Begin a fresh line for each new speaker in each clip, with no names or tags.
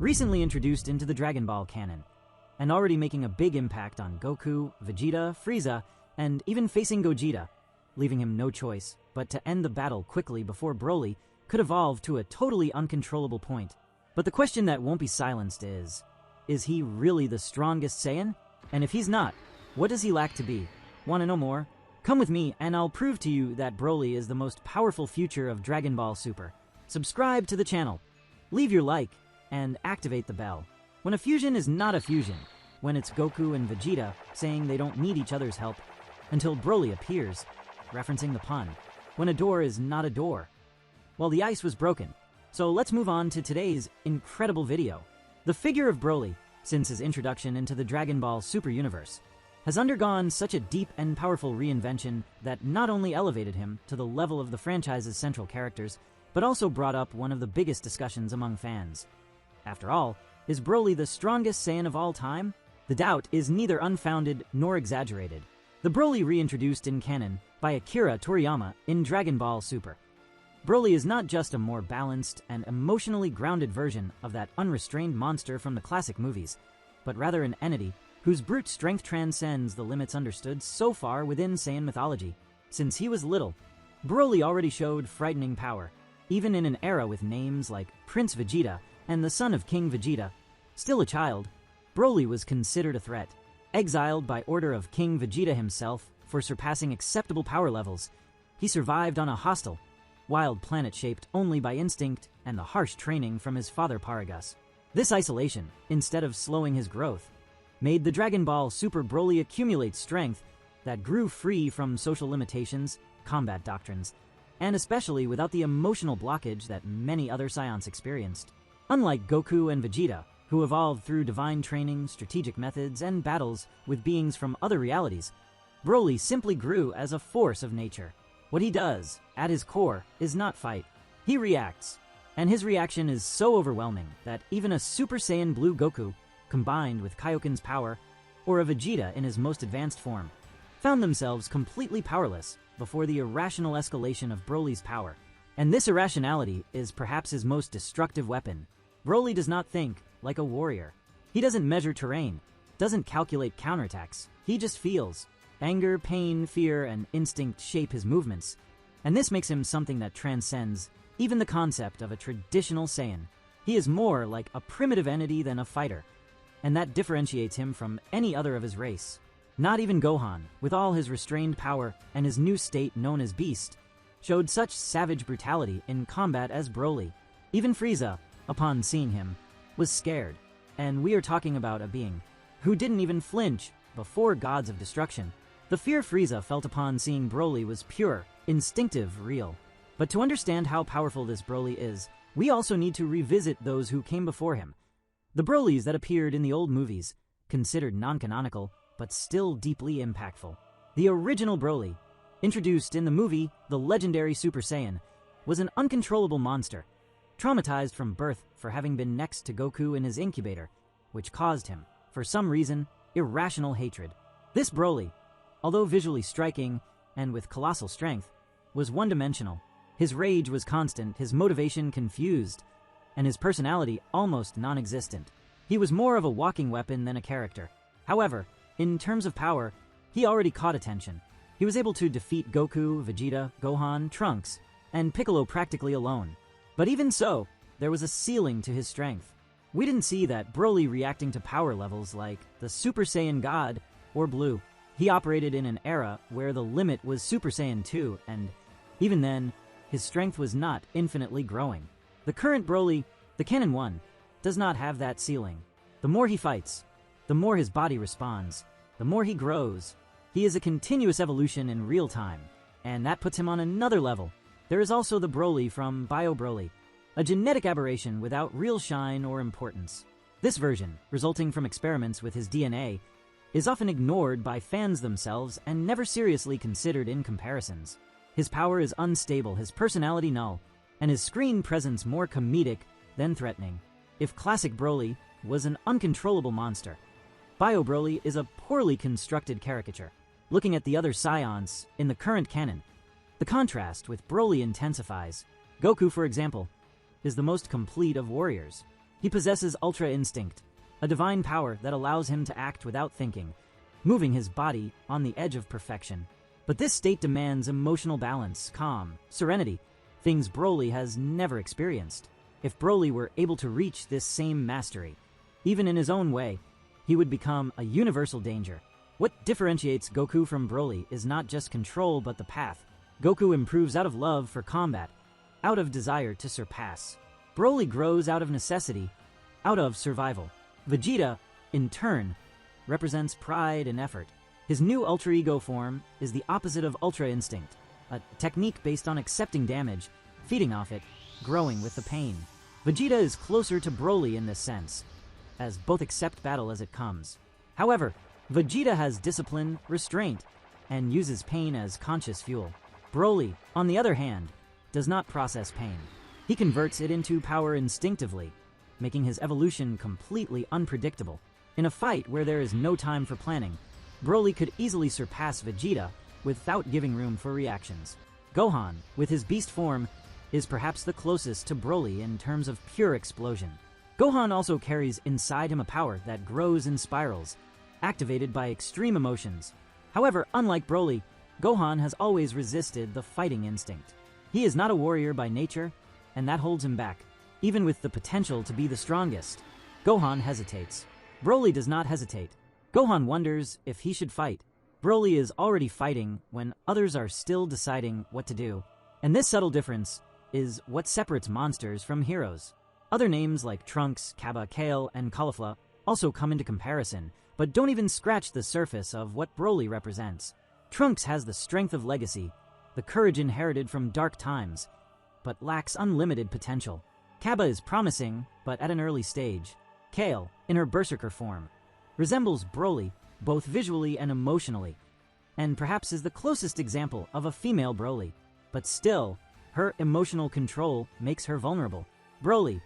recently introduced into the Dragon Ball canon, and already making a big impact on Goku, Vegeta, Frieza, and even facing Gogeta, leaving him no choice but to end the battle quickly before Broly could evolve to a totally uncontrollable point. But the question that won't be silenced is he really the strongest Saiyan? And if he's not, what does he lack to be? Want to know more? Come with me and I'll prove to you that Broly is the most powerful future of Dragon Ball Super. Subscribe to the channel, leave your like, and activate the bell. When a fusion is not a fusion, when it's Goku and Vegeta saying they don't need each other's help until Broly appears, referencing the pun, when a door is not a door. Well, the ice was broken, so let's move on to today's incredible video. The figure of Broly, since his introduction into the Dragon Ball Super universe, has undergone such a deep and powerful reinvention that not only elevated him to the level of the franchise's central characters, but also brought up one of the biggest discussions among fans. After all, is Broly the strongest Saiyan of all time? The doubt is neither unfounded nor exaggerated. The Broly reintroduced in canon by Akira Toriyama in Dragon Ball Super. Broly is not just a more balanced and emotionally grounded version of that unrestrained monster from the classic movies, but rather an entity whose brute strength transcends the limits understood so far within Saiyan mythology. Since he was little, Broly already showed frightening power, even in an era with names like Prince Vegeta and the son of King Vegeta. Still a child, Broly was considered a threat. Exiled by order of King Vegeta himself for surpassing acceptable power levels, he survived on a hostile, wild planet shaped only by instinct and the harsh training from his father Paragus. This isolation, instead of slowing his growth, made the Dragon Ball Super Broly accumulate strength that grew free from social limitations, combat doctrines, and especially without the emotional blockage that many other Saiyans experienced. Unlike Goku and Vegeta, who evolved through divine training, strategic methods, and battles with beings from other realities, Broly simply grew as a force of nature. What he does, at his core, is not fight. He reacts, and his reaction is so overwhelming that even a Super Saiyan Blue Goku, combined with Kaioken's power, or a Vegeta in his most advanced form, found themselves completely powerless before the irrational escalation of Broly's power. And this irrationality is perhaps his most destructive weapon. Broly does not think like a warrior. He doesn't measure terrain, doesn't calculate counterattacks. He just feels. Anger, pain, fear, and instinct shape his movements, and this makes him something that transcends even the concept of a traditional Saiyan. He is more like a primitive entity than a fighter, and that differentiates him from any other of his race. Not even Gohan, with all his restrained power and his new state known as Beast, showed such savage brutality in combat as Broly. Even Frieza, upon seeing him, was scared, and we are talking about a being who didn't even flinch before gods of destruction. The fear Frieza felt upon seeing Broly was pure, instinctive, real. But to understand how powerful this Broly is, we also need to revisit those who came before him. The Brolys that appeared in the old movies, considered non-canonical, but still deeply impactful. The original Broly, introduced in the movie The Legendary Super Saiyan, was an uncontrollable monster, traumatized from birth for having been next to Goku in his incubator, which caused him, for some reason, irrational hatred. This Broly, although visually striking and with colossal strength, was one-dimensional. His rage was constant, his motivation confused, and his personality almost non-existent. He was more of a walking weapon than a character. However, in terms of power, he already caught attention. He was able to defeat Goku, Vegeta, Gohan, Trunks, and Piccolo practically alone. But even so, there was a ceiling to his strength. We didn't see that Broly reacting to power levels like the Super Saiyan God or Blue. He operated in an era where the limit was Super Saiyan 2, and even then, his strength was not infinitely growing. The current Broly, the Canon one, does not have that ceiling. The more he fights, the more his body responds, the more he grows. He is a continuous evolution in real time, and that puts him on another level. There is also the Broly from Bio Broly, a genetic aberration without real shine or importance. This version, resulting from experiments with his DNA, is often ignored by fans themselves and never seriously considered in comparisons. His power is unstable, his personality null, and his screen presence more comedic than threatening. If classic Broly was an uncontrollable monster, Bio Broly is a poorly constructed caricature. Looking at the other Saiyans in the current canon, the contrast with Broly intensifies. Goku, for example, is the most complete of warriors. He possesses Ultra Instinct, a divine power that allows him to act without thinking, moving his body on the edge of perfection. But this state demands emotional balance, calm, serenity, things Broly has never experienced. If Broly were able to reach this same mastery, even in his own way, he would become a universal danger. What differentiates Goku from Broly is not just control but the path. Goku improves out of love for combat, out of desire to surpass. Broly grows out of necessity, out of survival. Vegeta, in turn, represents pride and effort. His new Ultra Ego form is the opposite of Ultra Instinct, a technique based on accepting damage, feeding off it, growing with the pain. Vegeta is closer to Broly in this sense, as both accept battle as it comes. However, Vegeta has discipline, restraint, and uses pain as conscious fuel. Broly, on the other hand, does not process pain. He converts it into power instinctively, making his evolution completely unpredictable. In a fight where there is no time for planning, Broly could easily surpass Vegeta without giving room for reactions. Gohan, with his beast form, is perhaps the closest to Broly in terms of pure explosion. Gohan also carries inside him a power that grows in spirals, activated by extreme emotions. However, unlike Broly, Gohan has always resisted the fighting instinct. He is not a warrior by nature, and that holds him back. Even with the potential to be the strongest, Gohan hesitates. Broly does not hesitate. Gohan wonders if he should fight. Broly is already fighting when others are still deciding what to do. And this subtle difference is what separates monsters from heroes. Other names like Trunks, Kaba, Kale, and Caulifla also come into comparison, but don't even scratch the surface of what Broly represents. Trunks has the strength of legacy, the courage inherited from dark times, but lacks unlimited potential. Kaba is promising, but at an early stage. Kale, in her Berserker form, resembles Broly both visually and emotionally, and perhaps is the closest example of a female Broly. But still, her emotional control makes her vulnerable. Broly,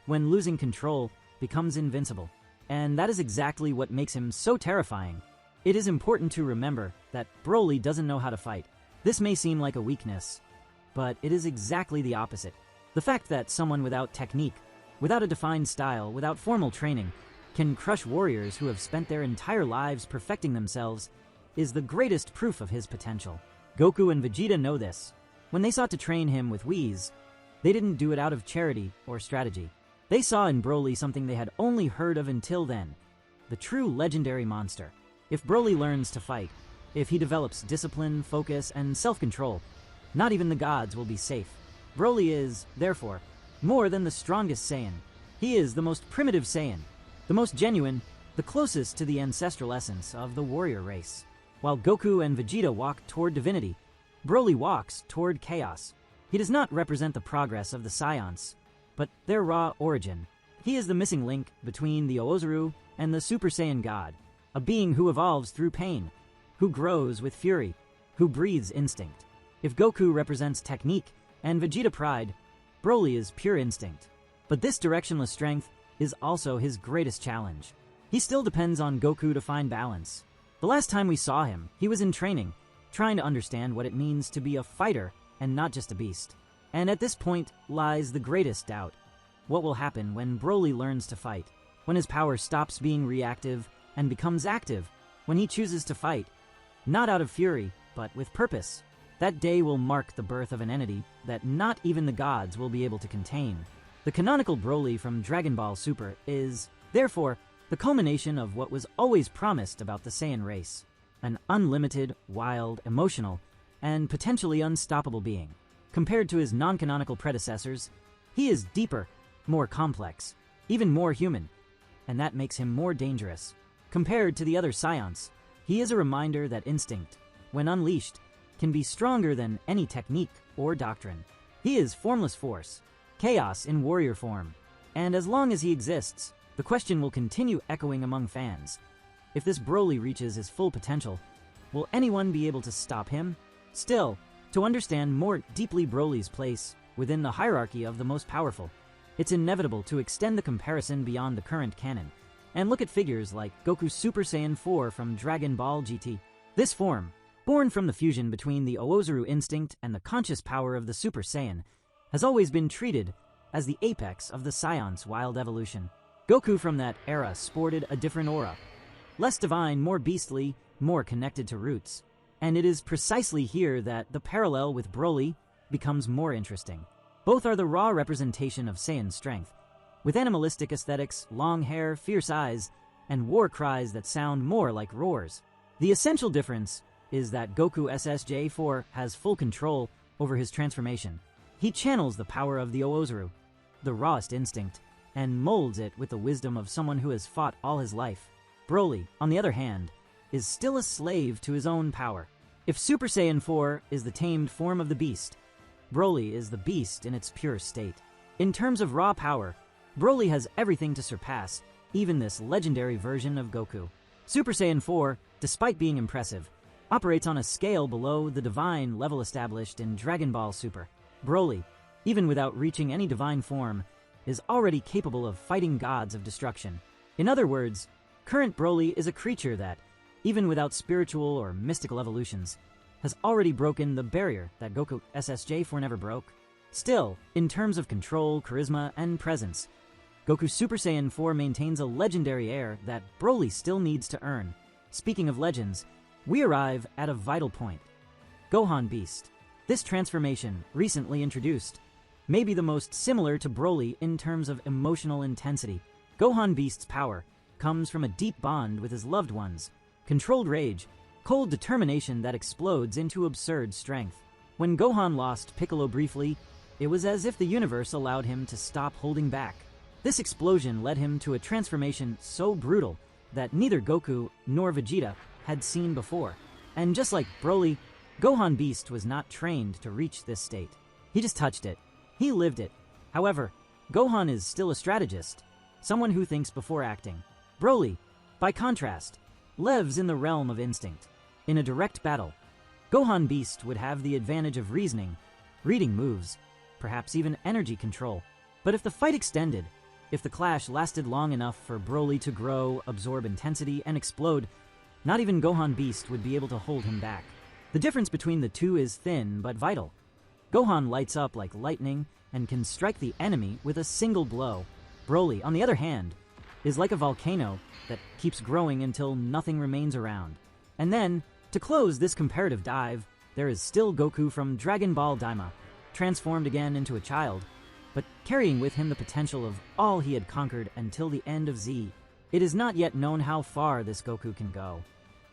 when losing control, becomes invincible. And that is exactly what makes him so terrifying. It is important to remember that Broly doesn't know how to fight. This may seem like a weakness, but it is exactly the opposite. The fact that someone without technique, without a defined style, without formal training, can crush warriors who have spent their entire lives perfecting themselves is the greatest proof of his potential. Goku and Vegeta know this. When they sought to train him with Whis, they didn't do it out of charity or strategy. They saw in Broly something they had only heard of until then, the true legendary monster. If Broly learns to fight, if he develops discipline, focus, and self-control, not even the gods will be safe. Broly is, therefore, more than the strongest Saiyan. He is the most primitive Saiyan, the most genuine, the closest to the ancestral essence of the warrior race. While Goku and Vegeta walk toward divinity, Broly walks toward chaos. He does not represent the progress of the Saiyans, but their raw origin. He is the missing link between the Oozuru and the Super Saiyan God, a being who evolves through pain, who grows with fury, who breathes instinct. If Goku represents technique and Vegeta pride, Broly is pure instinct. But this directionless strength is also his greatest challenge. He still depends on Goku to find balance. The last time we saw him, he was in training, trying to understand what it means to be a fighter and not just a beast. And at this point lies the greatest doubt. What will happen when Broly learns to fight? When his power stops being reactive and becomes active? When he chooses to fight, not out of fury, but with purpose? That day will mark the birth of an entity that not even the gods will be able to contain. The canonical Broly from Dragon Ball Super is, therefore, the culmination of what was always promised about the Saiyan race. An unlimited, wild, emotional, and potentially unstoppable being. Compared to his non-canonical predecessors, he is deeper, more complex, even more human, and that makes him more dangerous. Compared to the other Saiyans, he is a reminder that instinct, when unleashed, can be stronger than any technique or doctrine. He is formless force, chaos in warrior form, and as long as he exists, the question will continue echoing among fans. If this Broly reaches his full potential, will anyone be able to stop him? Still, to understand more deeply Broly's place within the hierarchy of the most powerful, it's inevitable to extend the comparison beyond the current canon, and look at figures like Goku Super Saiyan 4 from Dragon Ball GT. This form, born from the fusion between the Oozuru instinct and the conscious power of the Super Saiyan, has always been treated as the apex of the Saiyan's wild evolution. Goku from that era sported a different aura. Less divine, more beastly, more connected to roots. And it is precisely here that the parallel with Broly becomes more interesting. Both are the raw representation of Saiyan strength, with animalistic aesthetics, long hair, fierce eyes, and war cries that sound more like roars. The essential difference is that Goku SSJ4 has full control over his transformation. He channels the power of the Oozaru, the rawest instinct, and molds it with the wisdom of someone who has fought all his life. Broly, on the other hand, is still a slave to his own power. If Super Saiyan 4 is the tamed form of the beast, Broly is the beast in its pure state. In terms of raw power, Broly has everything to surpass even this legendary version of Goku. Super Saiyan 4, despite being impressive, operates on a scale below the divine level established in Dragon Ball Super. Broly, even without reaching any divine form, is already capable of fighting gods of destruction. In other words, current Broly is a creature that, even without spiritual or mystical evolutions, has already broken the barrier that Goku SSJ4 never broke. Still, in terms of control, charisma, and presence, Goku Super Saiyan 4 maintains a legendary air that Broly still needs to earn. Speaking of legends, we arrive at a vital point. Gohan Beast. This transformation, recently introduced, may be the most similar to Broly in terms of emotional intensity. Gohan Beast's power comes from a deep bond with his loved ones, controlled rage, cold determination that explodes into absurd strength. When Gohan lost Piccolo briefly, it was as if the universe allowed him to stop holding back. This explosion led him to a transformation so brutal that neither Goku nor Vegeta had seen before. And just like Broly, Gohan Beast was not trained to reach this state. He just touched it. He lived it. However, Gohan is still a strategist, someone who thinks before acting. Broly, by contrast, lives in the realm of instinct. In a direct battle, Gohan Beast would have the advantage of reasoning, reading moves, perhaps even energy control. But if the fight extended, if the clash lasted long enough for Broly to grow, absorb intensity, and explode, not even Gohan Beast would be able to hold him back. The difference between the two is thin but vital. Gohan lights up like lightning and can strike the enemy with a single blow. Broly, on the other hand, is like a volcano that keeps growing until nothing remains around. And then, to close this comparative dive, there is still Goku from Dragon Ball Daima, transformed again into a child, but carrying with him the potential of all he had conquered until the end of Z. It is not yet known how far this Goku can go.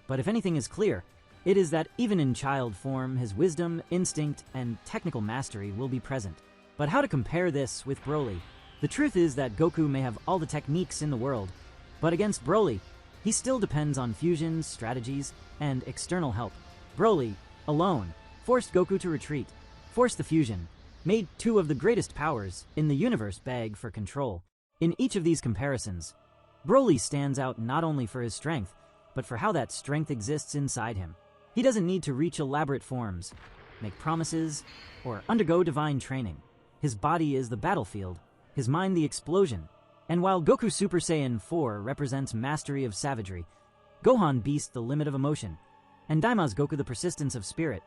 But if anything is clear, it is that even in child form, his wisdom, instinct, and technical mastery will be present. But how to compare this with Broly? The truth is that Goku may have all the techniques in the world, but against Broly, he still depends on fusions, strategies, and external help. Broly, alone, forced Goku to retreat, forced the fusion, made two of the greatest powers in the universe beg for control. In each of these comparisons, Broly stands out not only for his strength, but for how that strength exists inside him. He doesn't need to reach elaborate forms, make promises, or undergo divine training. His body is the battlefield, his mind the explosion. And while Goku Super Saiyan 4 represents mastery of savagery, Gohan Beast the limit of emotion, and Daima's Goku the persistence of spirit,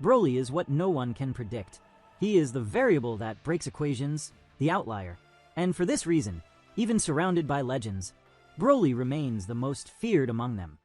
Broly is what no one can predict. He is the variable that breaks equations, the outlier. And for this reason, even surrounded by legends, Broly remains the most feared among them.